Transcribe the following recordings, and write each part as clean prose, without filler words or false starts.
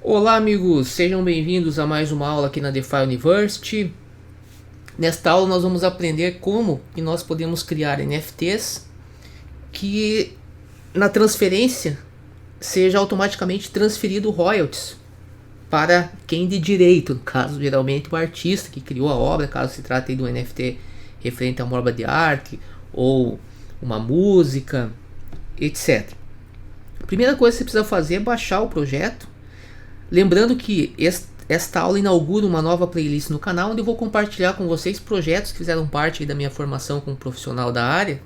Olá amigos, sejam bem-vindos a mais uma aula aqui na DeFi University. Nesta aula nós vamos aprender como que nós podemos criar NFTs que na transferência seja automaticamente transferido royalties para quem de direito, no caso geralmente o artista que criou a obra, caso se trate de um NFT referente a uma obra de arte ou uma música, etc. A primeira coisa que você precisa fazer é baixar o projeto. Lembrando que esta aula inaugura uma nova playlist no canal, onde eu vou compartilhar com vocês projetos que fizeram parte da minha formação como profissional da área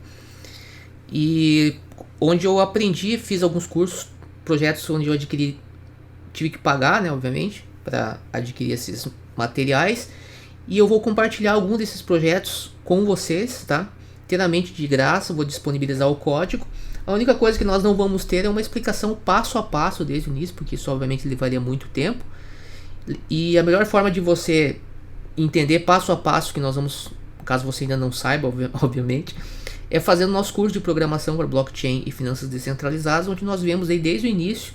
e onde eu aprendi, fiz alguns cursos, projetos onde eu tive que pagar, né, obviamente, para adquirir esses materiais, e eu vou compartilhar alguns desses projetos com vocês, tá? Inteiramente de graça, vou disponibilizar o código. A única coisa que nós não vamos ter é uma explicação passo a passo desde o início, porque isso obviamente levaria muito tempo. E a melhor forma de você entender passo a passo que nós vamos, caso você ainda não saiba, obviamente, é fazendo nosso curso de programação para blockchain e finanças descentralizadas, onde nós vemos aí desde o início,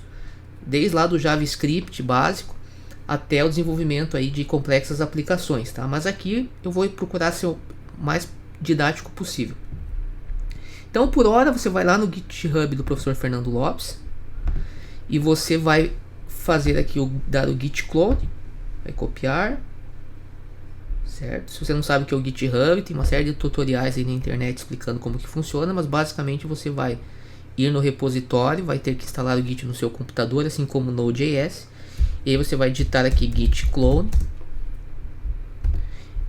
desde lá do JavaScript básico até o desenvolvimento aí de complexas aplicações, tá? Mas aqui eu vou procurar ser o mais didático possível. Então, por hora, você vai lá no GitHub do professor Fernando Lopes e você vai fazer aqui dar o git clone, vai copiar, certo? Se você não sabe o que é o GitHub, tem uma série de tutoriais aí na internet explicando como que funciona, mas basicamente você vai ir no repositório, vai ter que instalar o Git no seu computador, assim como o Node.js, e aí você vai digitar aqui git clone,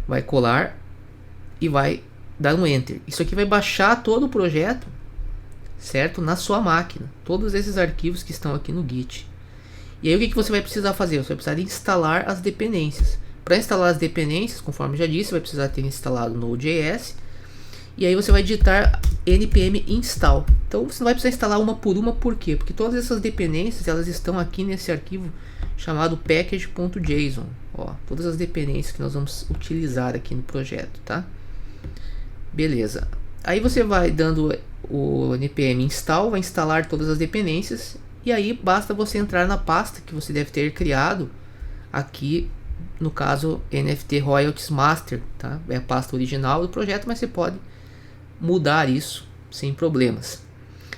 vai colar e vai dar um enter. Isso aqui vai baixar todo o projeto, certo? Na sua máquina, todos esses arquivos que estão aqui no Git. E aí o que você vai precisar fazer? Você vai precisar instalar as dependências. Para instalar as dependências, conforme já disse, você vai precisar ter instalado o Node.js. E aí você vai digitar npm install. Então você não vai precisar instalar uma, por quê? Porque todas essas dependências elas estão aqui nesse arquivo chamado package.json. Ó, todas as dependências que nós vamos utilizar aqui no projeto, tá? Beleza. Aí você vai dando o npm install, vai instalar todas as dependências. E aí basta você entrar na pasta que você deve ter criado aqui, no caso NFT Royalties Master, tá? É a pasta original do projeto, mas você pode mudar isso sem problemas.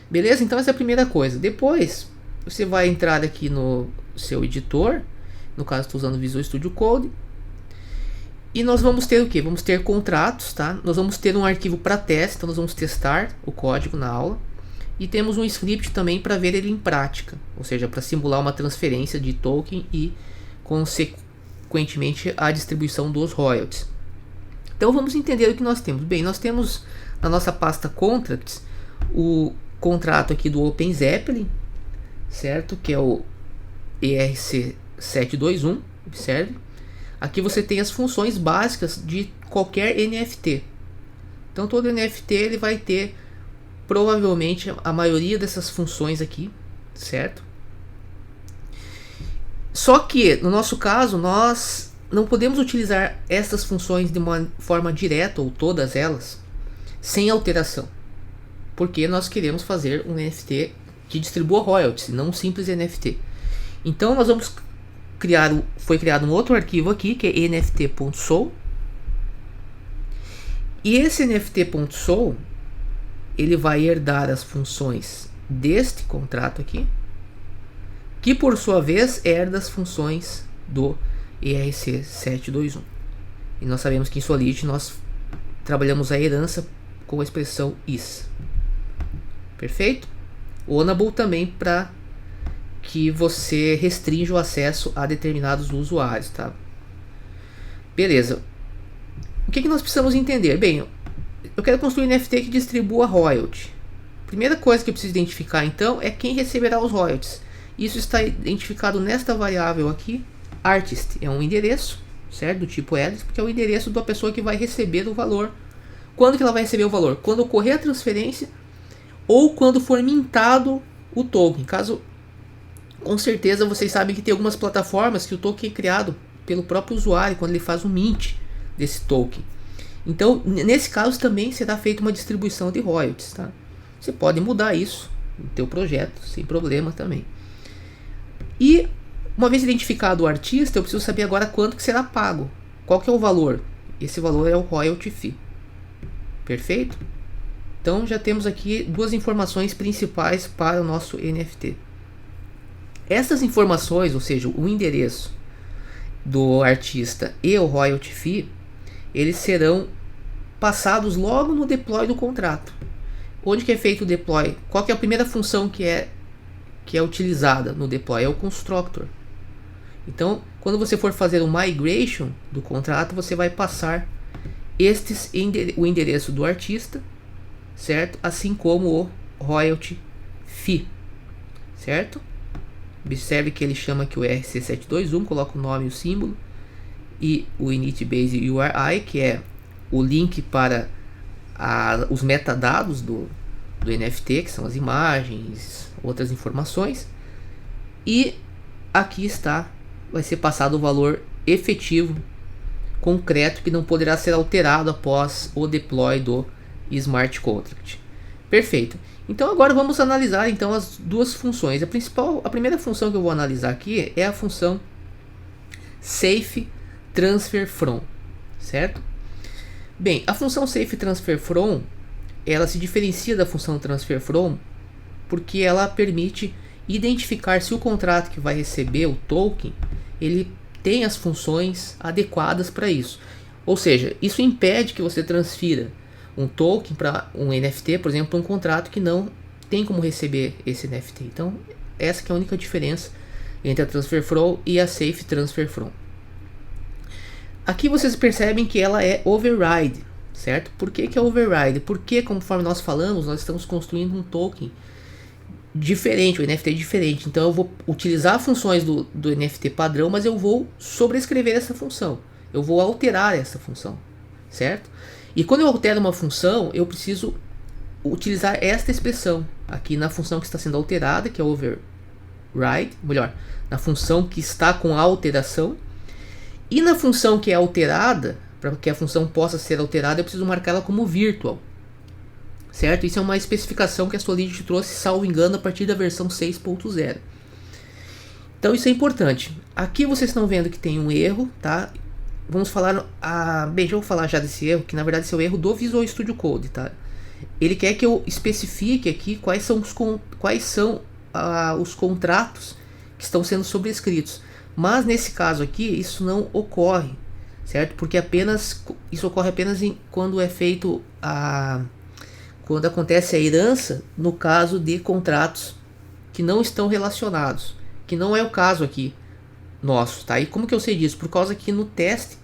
Beleza? Então essa é a primeira coisa. Depois você vai entrar aqui no seu editor, no caso estou usando o Visual Studio Code, e nós vamos ter o que? Vamos ter contratos, tá? Nós vamos ter um arquivo para teste, então nós vamos testar o código na aula. E temos um script também para ver ele em prática, ou seja, para simular uma transferência de token e consequentemente a distribuição dos royalties. Então vamos entender o que nós temos. Bem, nós temos na nossa pasta contracts o contrato aqui do OpenZeppelin, certo? Que é o ERC721, observe. Aqui você tem as funções básicas de qualquer NFT. Então todo NFT ele vai ter provavelmente a maioria dessas funções aqui, certo? Só que no nosso caso nós não podemos utilizar essas funções de uma forma direta ou todas elas sem alteração, porque nós queremos fazer um NFT que distribua royalties, não um simples NFT. Então nós vamos foi criado um outro arquivo aqui que é nft.sol, e esse nft.sol ele vai herdar as funções deste contrato aqui, que por sua vez herda as funções do ERC721. E nós sabemos que em Solidity nós trabalhamos a herança com a expressão is. Perfeito? Ownable também para que você restrinja o acesso a determinados usuários, tá? Beleza. O que nós precisamos entender? Bem, eu quero construir um NFT que distribua royalty. Primeira coisa que eu preciso identificar então é quem receberá os royalties. Isso está identificado nesta variável aqui, artist. É um endereço, certo? Do tipo address, porque é o endereço da pessoa que vai receber o valor. Quando que ela vai receber o valor? Quando ocorrer a transferência ou quando for mintado o token. Caso, com certeza vocês sabem que tem algumas plataformas que o token é criado pelo próprio usuário quando ele faz o mint desse token. Então, nesse caso também será feita uma distribuição de royalties, tá? Você pode mudar isso no teu projeto sem problema também. E Uma vez identificado o artista, eu preciso saber agora quanto que será pago. Qual que é o valor? Esse valor é o royalty fee. Perfeito? Então já temos aqui duas informações principais para o nosso NFT. Essas informações, ou seja, o endereço do artista e o royalty fee, eles serão passados logo no deploy do contrato. Onde que é feito o deploy? Qual que é a primeira função que é utilizada no deploy? É o constructor. Então, quando você for fazer o migration do contrato, você vai passar o endereço do artista, certo? Assim como o royalty fee, certo? Observe que ele chama aqui o ERC721, coloca o nome e o símbolo, e o init base URI, que é o link para os metadados do NFT, que são as imagens, outras informações, e aqui vai ser passado o valor efetivo concreto que não poderá ser alterado após o deploy do smart contract. Perfeito. Então agora vamos analisar então as duas funções. A primeira função que eu vou analisar aqui é a função safe transfer from, certo? Bem, a função safe transfer from, ela se diferencia da função transfer from porque ela permite identificar se o contrato que vai receber o token, ele tem as funções adequadas para isso. Ou seja, isso impede que você transfira um token para um NFT, por exemplo, um contrato que não tem como receber esse NFT. Então, essa que é a única diferença entre a transfer from e a safe transfer from. Aqui vocês percebem que ela é override, certo? Por que é override? Porque, conforme nós falamos, nós estamos construindo um token diferente, o NFT diferente. Então eu vou utilizar funções do NFT padrão, mas eu vou sobrescrever essa função. Eu vou alterar essa função, certo? E quando eu altero uma função, eu preciso utilizar esta expressão aqui na função que está sendo alterada, que é override, melhor, na função que está com a alteração. E na função que é alterada, para que a função possa ser alterada, eu preciso marcar ela como virtual. Certo? Isso é uma especificação que a Solidity trouxe, salvo engano, a partir da versão 6.0. Então isso é importante. Aqui vocês estão vendo que tem um erro, tá? Vamos falar... Bem, já vou falar já desse erro, que na verdade esse é o erro do Visual Studio Code, tá? Ele quer que eu especifique aqui quais são os contratos que estão sendo sobrescritos. Mas nesse caso aqui, isso não ocorre, certo? Porque isso ocorre apenas quando é feito quando acontece a herança, no caso de contratos que não estão relacionados, que não é o caso aqui nosso, tá? E como que eu sei disso? Por causa que no teste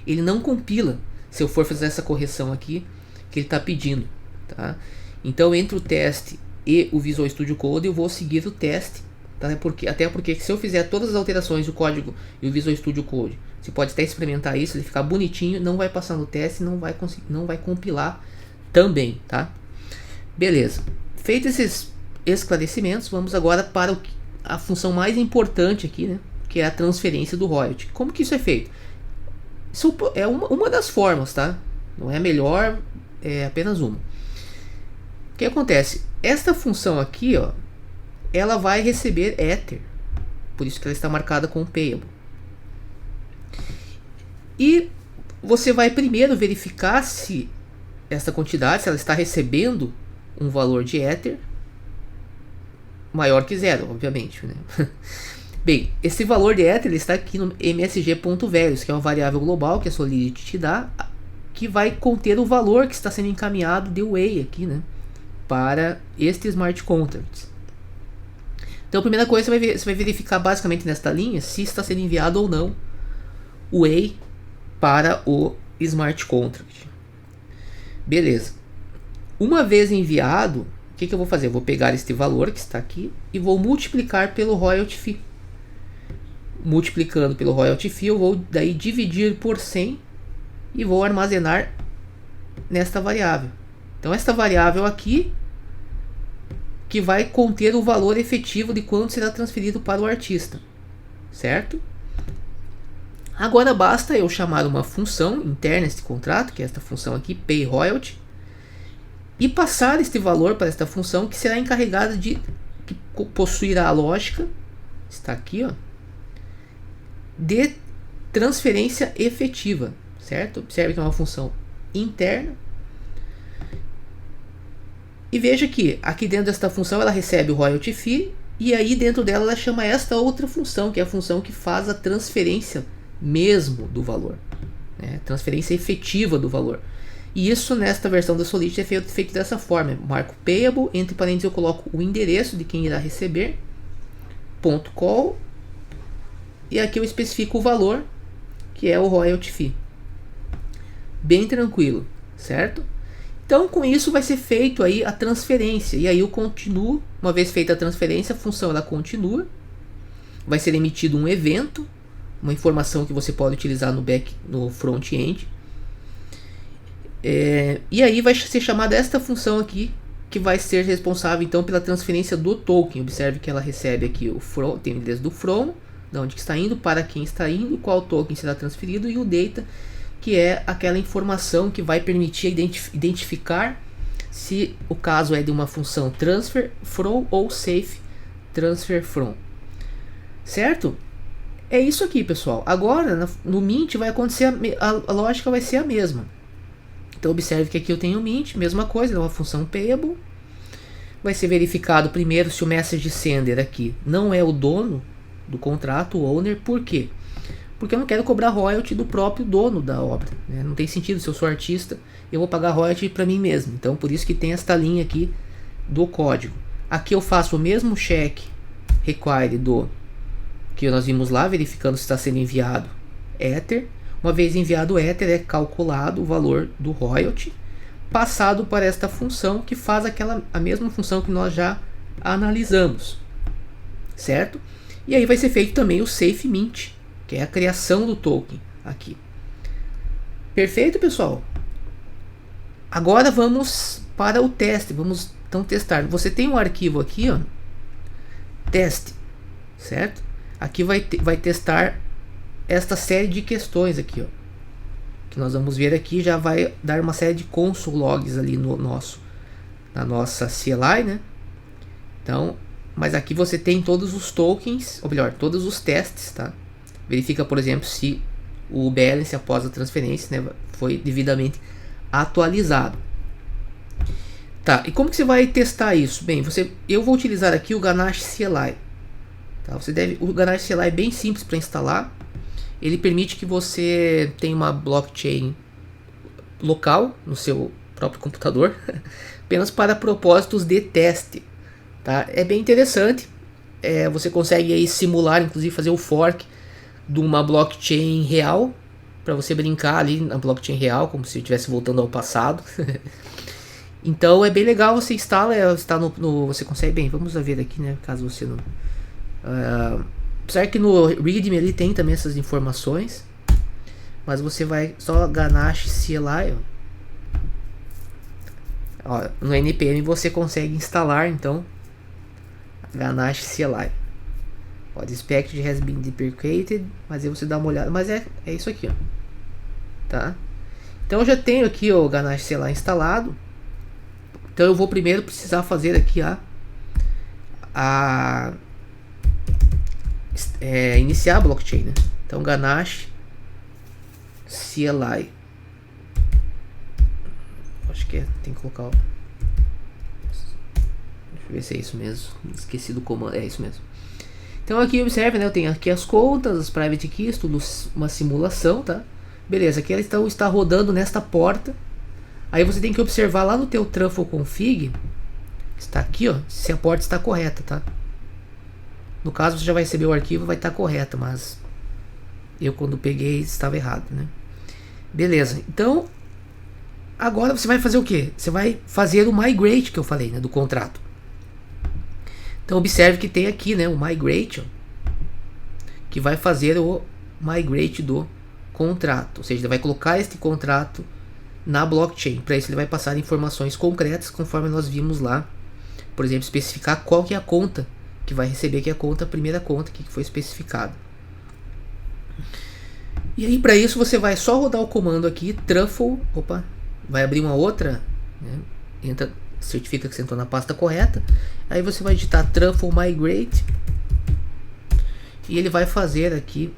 ele não compila, se eu for fazer essa correção aqui que ele está pedindo, tá? Então entre o teste e o Visual Studio Code eu vou seguir o teste, tá? Até porque se eu fizer todas as alterações do código e o Visual Studio Code, você pode até experimentar isso, ele ficar bonitinho, não vai passar no teste, não vai compilar também, tá? Beleza. Feitos esses esclarecimentos, vamos agora para a função mais importante aqui, né? Que é a transferência do royalty. Como que isso é feito? Isso é uma das formas, tá? Não é a melhor, é apenas uma. O que acontece? Esta função aqui, ó, ela vai receber Ether. Por isso que ela está marcada com Payable. E você vai primeiro verificar se esta quantidade, se ela está recebendo um valor de Ether maior que zero, obviamente, né? Bem, esse valor de Ether ele está aqui no msg.values, que é uma variável global que a Solidity te dá, que vai conter o valor que está sendo encaminhado de Way aqui, né, para este smart contract. Então a primeira coisa você vai verificar basicamente nesta linha se está sendo enviado ou não o Way para o smart contract. Beleza. Uma vez enviado, o que eu vou fazer? Eu vou pegar este valor que está aqui e vou multiplicar pelo royalty fee. Multiplicando pelo royalty fee, eu vou daí dividir por 100 e vou armazenar nesta variável. Então esta variável aqui que vai conter o valor efetivo de quanto será transferido para o artista, certo? Agora basta eu chamar uma função interna neste contrato, que é esta função aqui, payRoyalty, e passar este valor para esta função que será encarregada de que possuirá a lógica está aqui, ó, de transferência efetiva, certo? Observe que é uma função interna. E veja que aqui dentro desta função ela recebe o royalty fee, e aí dentro dela ela chama esta outra função, que é a função que faz a transferência mesmo do valor, né? Transferência efetiva do valor. E isso nesta versão da Solidity é feito dessa forma. Eu marco payable, entre parênteses eu coloco o endereço de quem irá receber, .call, e aqui eu especifico o valor, que é o royalty fee. Bem tranquilo, certo? Então com isso vai ser feito aí a transferência, e aí eu continuo. Uma vez feita a transferência, a função ela continua, vai ser emitido um evento, uma informação que você pode utilizar no front-end, e aí vai ser chamada esta função aqui, que vai ser responsável então pela transferência do token. Observe que ela recebe aqui o from, tem o endereço do from, de onde que está indo, para quem está indo, qual token será transferido, e o data, que é aquela informação que vai permitir identificar se o caso é de uma função transfer from ou safe transfer from, certo? É isso aqui, pessoal. Agora no Mint vai acontecer a lógica vai ser a mesma. Então observe que aqui eu tenho o Mint, mesma coisa, é uma função payable. Vai ser verificado primeiro se o message sender aqui não é o dono do contrato, o owner. Por quê? Porque eu não quero cobrar royalty do próprio dono da obra, né? Não tem sentido, se eu sou artista, eu vou pagar royalty para mim mesmo. Então por isso que tem esta linha aqui do código. Aqui eu faço o mesmo check require do que nós vimos lá, verificando se está sendo enviado Ether. Uma vez enviado o Ether, é calculado o valor do royalty, passado para esta função que faz a mesma função que nós já analisamos, certo? E aí vai ser feito também o safe mint, que é a criação do token aqui. Perfeito, pessoal? Agora vamos para o teste. Vamos então testar. Você tem um arquivo aqui, ó, teste, certo? Aqui vai testar esta série de questões aqui, ó, que nós vamos ver aqui. Já vai dar uma série de console logs ali na nossa CLI, né? Então, mas aqui você tem todos os tokens, ou melhor, todos os testes, tá? Verifica, por exemplo, se o balance após a transferência, né, foi devidamente atualizado. Tá, e como que você vai testar isso? Bem, eu vou utilizar aqui o Ganache CLI. Tá, o Ganache CLI é bem simples para instalar. Ele permite que você tenha uma blockchain local no seu próprio computador, apenas para propósitos de teste. Tá? É bem interessante. Você consegue aí simular, inclusive fazer o fork de uma blockchain real, para você brincar ali na blockchain real, como se estivesse voltando ao passado. Então é bem legal, você instala, está você consegue, bem, vamos ver aqui, né, caso você não... apesar que no README ali tem também essas informações, mas você vai só Ganache CLI, ó, no NPM você consegue instalar então Ganache CLI. The expected has been deprecated, mas aí você dá uma olhada, mas é isso aqui, ó, tá? Então eu já tenho aqui o Ganache CLI instalado. Então eu vou primeiro precisar fazer aqui iniciar a blockchain, né? Então Ganache CLI, acho que tem que colocar, deixa eu ver se é isso mesmo, esqueci do comando, é isso mesmo. Então aqui observe, né, eu tenho aqui as contas, as private keys, tudo uma simulação, tá? Beleza, aqui ela está rodando nesta porta. Aí você tem que observar lá no teu truffle config, está aqui, ó, se a porta está correta, tá? No caso você já vai receber o arquivo, vai estar correta, mas eu quando peguei estava errado, né? Beleza, então agora você vai fazer o que? Você vai fazer o migrate que eu falei, né, do contrato. Então observe que tem aqui, né, o migrate, ó, que vai fazer o migrate do contrato, ou seja, ele vai colocar este contrato na blockchain. Para isso ele vai passar informações concretas, conforme nós vimos lá, por exemplo, especificar qual que é a conta que vai receber, que é a primeira conta que foi especificada. E aí para isso você vai só rodar o comando aqui, truffle, vai abrir uma outra, né, certifica que você entrou na pasta correta. Aí você vai digitar truffle migrate, e ele vai fazer aqui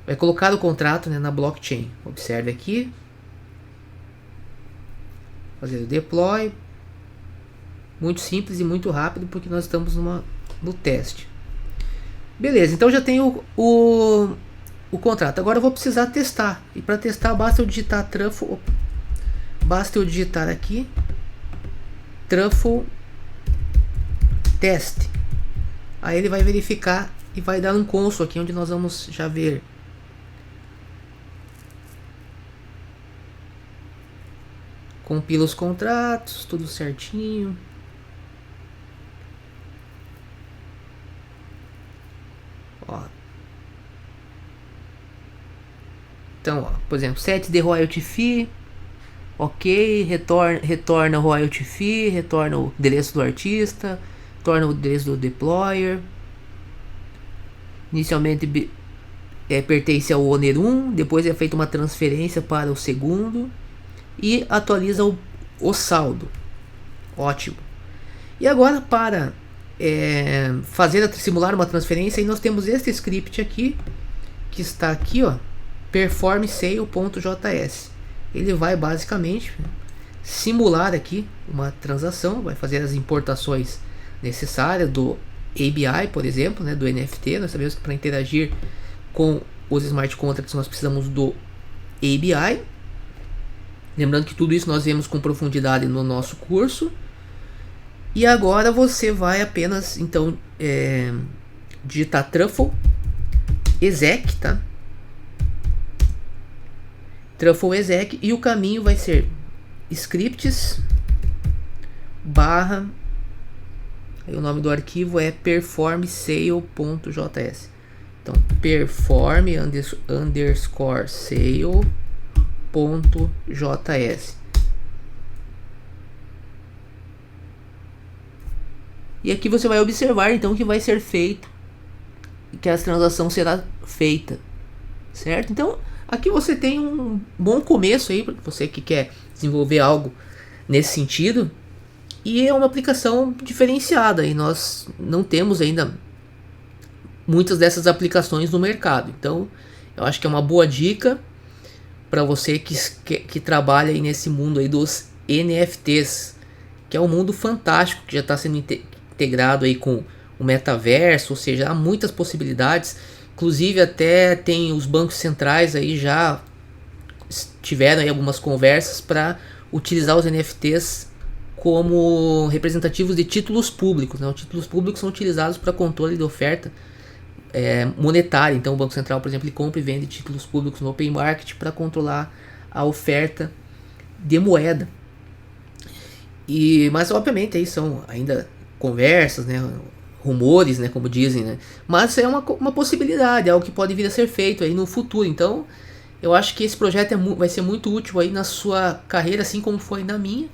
vai colocar o contrato, né, na blockchain. Observe aqui, fazer o deploy, muito simples e muito rápido, porque nós estamos no teste. Beleza, então já tenho o contrato. Agora eu vou precisar testar, e para testar basta eu digitar truffle, basta eu digitar aqui truffle test. Aí ele vai verificar e vai dar um console aqui onde nós vamos já ver. Compila os contratos, tudo certinho. Ó. Então, ó, por exemplo, set the royalty fee. Ok, retorna o royalty fee, retorna o endereço do artista, retorna o endereço do deployer. Inicialmente pertence ao owner 1, depois é feita uma transferência para o segundo e atualiza o saldo. Ótimo. E agora, para simular uma transferência, aí nós temos este script aqui, que está aqui, ó, performsale.js. Ele vai basicamente simular aqui uma transação, vai fazer as importações necessárias do ABI, por exemplo, né, do NFT. Nós sabemos que para interagir com os smart contracts nós precisamos do ABI. Lembrando que tudo isso nós vemos com profundidade no nosso curso. E agora você vai apenas então digitar truffle exec, tá? Truffle exec, e o caminho vai ser scripts barra, aí o nome do arquivo é performsale.js. Então perform_sale.js. E aqui você vai observar então que vai ser feito, que a transação será feita, certo? Então aqui você tem um bom começo aí para você que quer desenvolver algo nesse sentido, e é uma aplicação diferenciada, e nós não temos ainda muitas dessas aplicações no mercado. Então eu acho que é uma boa dica para você que trabalha aí nesse mundo aí dos NFTs, que é um mundo fantástico que já está sendo integrado aí com o metaverso, ou seja, há muitas possibilidades. Inclusive até tem os bancos centrais aí já tiveram aí algumas conversas para utilizar os NFTs como representativos de títulos públicos, né? Os títulos públicos são utilizados para controle de oferta monetária. Então o Banco Central, por exemplo, ele compra e vende títulos públicos no Open Market para controlar a oferta de moeda. Mas obviamente aí são ainda conversas, né? Rumores, né, como dizem, né? Mas é uma possibilidade, é algo que pode vir a ser feito aí no futuro. Então eu acho que esse projeto vai ser muito útil aí na sua carreira, assim como foi na minha,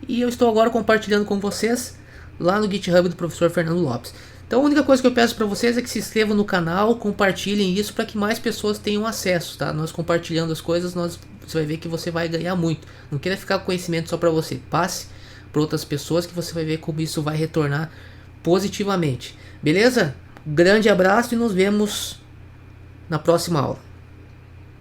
e eu estou agora compartilhando com vocês lá no GitHub do professor Fernando Lopes. Então a única coisa que eu peço para vocês é que se inscrevam no canal, compartilhem isso para que mais pessoas tenham acesso, tá? Nós compartilhando as coisas, você vai ver que você vai ganhar muito. Não queira ficar com conhecimento só para você, passe para outras pessoas que você vai ver como isso vai retornar positivamente. Beleza? Grande abraço e nos vemos na próxima aula.